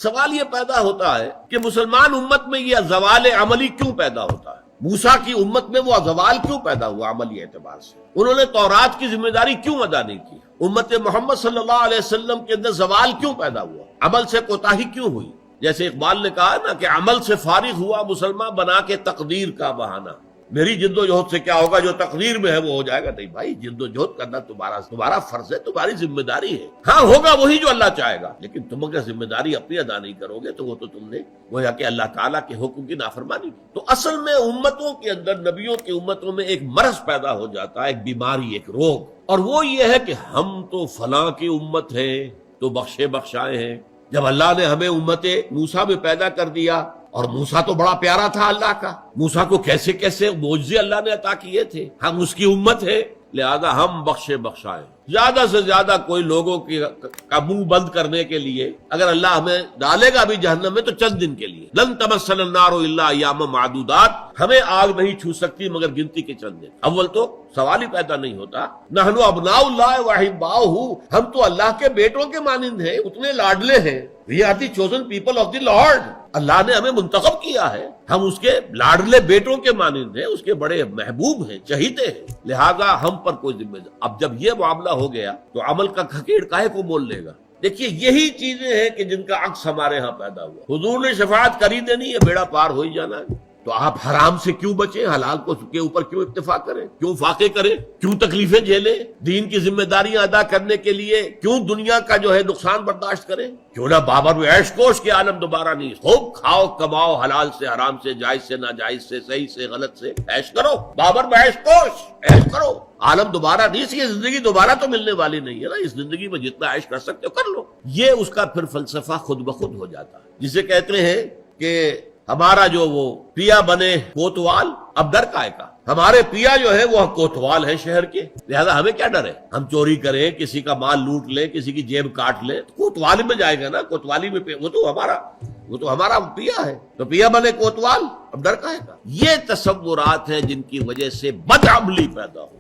سوال یہ پیدا ہوتا ہے کہ مسلمان امت میں یہ زوال عملی کیوں پیدا ہوتا ہے؟ موسیٰ کی امت میں وہ زوال کیوں پیدا ہوا عملی اعتبار سے؟ انہوں نے تورات کی ذمہ داری کیوں ادا نہیں کی؟ امت محمد صلی اللہ علیہ وسلم کے اندر زوال کیوں پیدا ہوا؟ عمل سے کوتاہی کیوں ہوئی؟ جیسے اقبال نے کہا نا کہ عمل سے فارغ ہوا مسلمان بنا کے تقدیر کا بہانہ۔ میری جد و جہد سے کیا ہوگا، جو تقدیر میں ہے وہ ہو جائے گا؟ نہیں بھائی، جد و جہد کرنا تمہارا فرض ہے، تمہاری ذمہ داری ہے۔ ہاں ہوگا وہی جو اللہ چاہے گا، لیکن تم اگر ذمہ داری اپنی ادا نہیں کرو گے تو وہ تو تم نے گویا کہ اللہ تعالیٰ کے حکم کی نافرمانی کی۔ تو اصل میں امتوں کے اندر، نبیوں کی امتوں میں ایک مرض پیدا ہو جاتا ہے، ایک بیماری، ایک روگ، اور وہ یہ ہے کہ ہم تو فلاں کی امت ہیں تو بخشے بخشائے ہیں۔ جب اللہ نے ہمیں امت موسیٰ میں پیدا کر دیا، اور موسیٰ تو بڑا پیارا تھا اللہ کا، موسیٰ کو کیسے کیسے معجزے اللہ نے عطا کیے تھے، ہم اس کی امت ہے، لہذا ہم بخشے بخشائے۔ زیادہ سے زیادہ کوئی لوگوں کا منہ بند کرنے کے لیے اگر اللہ ہمیں ڈالے گا بھی جہنم میں تو چند دن کے لیے، لن تمسنا النار الا ایاما معدودات، ہمیں آگ نہیں چھو سکتی مگر گنتی کے چند دن۔ اول تو سوال ہی پیدا نہیں ہوتا، نحن ابناء اللہ واحباؤہ، ہم تو اللہ کے بیٹوں کے مانند ہیں، اتنے لاڈلے ہیں۔ We are the chosen people of the Lord، اللہ نے ہمیں منتخب کیا ہے، ہم اس کے لاڈلے بیٹوں کے مانند ہیں، اس کے بڑے محبوب ہیں، چہیتے ہیں، لہذا ہم پر کوئی ذمہ داری۔ اب جب یہ معاملہ ہو گیا تو عمل کا کھکیڑ کاہے کو مول لے گا؟ دیکھیے یہی چیزیں ہیں کہ جن کا عکس ہمارے ہاں پیدا ہوا۔ حضور نے شفاعت کری دینی ہے، بیڑا پار ہو ہی جانا ہے، تو آپ حرام سے کیوں بچیں، حلال کو کے اوپر کیوں اکتفا کریں، کیوں فاقے کریں، کیوں تکلیفیں جھیلیں، دین کی ذمہ داریاں ادا کرنے کے لیے کیوں دنیا کا جو ہے نقصان برداشت کریں؟ کیوں نہ بابر میں عیش کوش کے عالم دوبارہ نہیں، خوب کھاؤ کماؤ، حلال سے حرام سے، جائز سے ناجائز سے، صحیح سے غلط سے، عیش کرو، بابر میں عیش کوش، عیش کرو، عالم دوبارہ نہیں، اس کی زندگی دوبارہ تو ملنے والی نہیں ہے نا، اس زندگی میں جتنا عیش کر سکتے ہو کر لو۔ یہ اس کا پھر فلسفہ خود بخود ہو جاتا ہے، جسے کہتے ہیں کہ ہمارا جو وہ پیا بنے کوتوال، اب ڈر کائے کا؟ ہمارے پیا جو ہے وہ کوتوال ہے شہر کے، لہذا ہمیں کیا ڈر ہے؟ ہم چوری کریں، کسی کا مال لوٹ لیں، کسی کی جیب کاٹ لیں، کوتوالی میں جائے گا نا، کوتوالی میں وہ تو ہمارا پیا ہے، تو پیا بنے کوتوال، اب ڈر کائے کا؟ یہ تصورات ہیں جن کی وجہ سے بدعملی پیدا ہو۔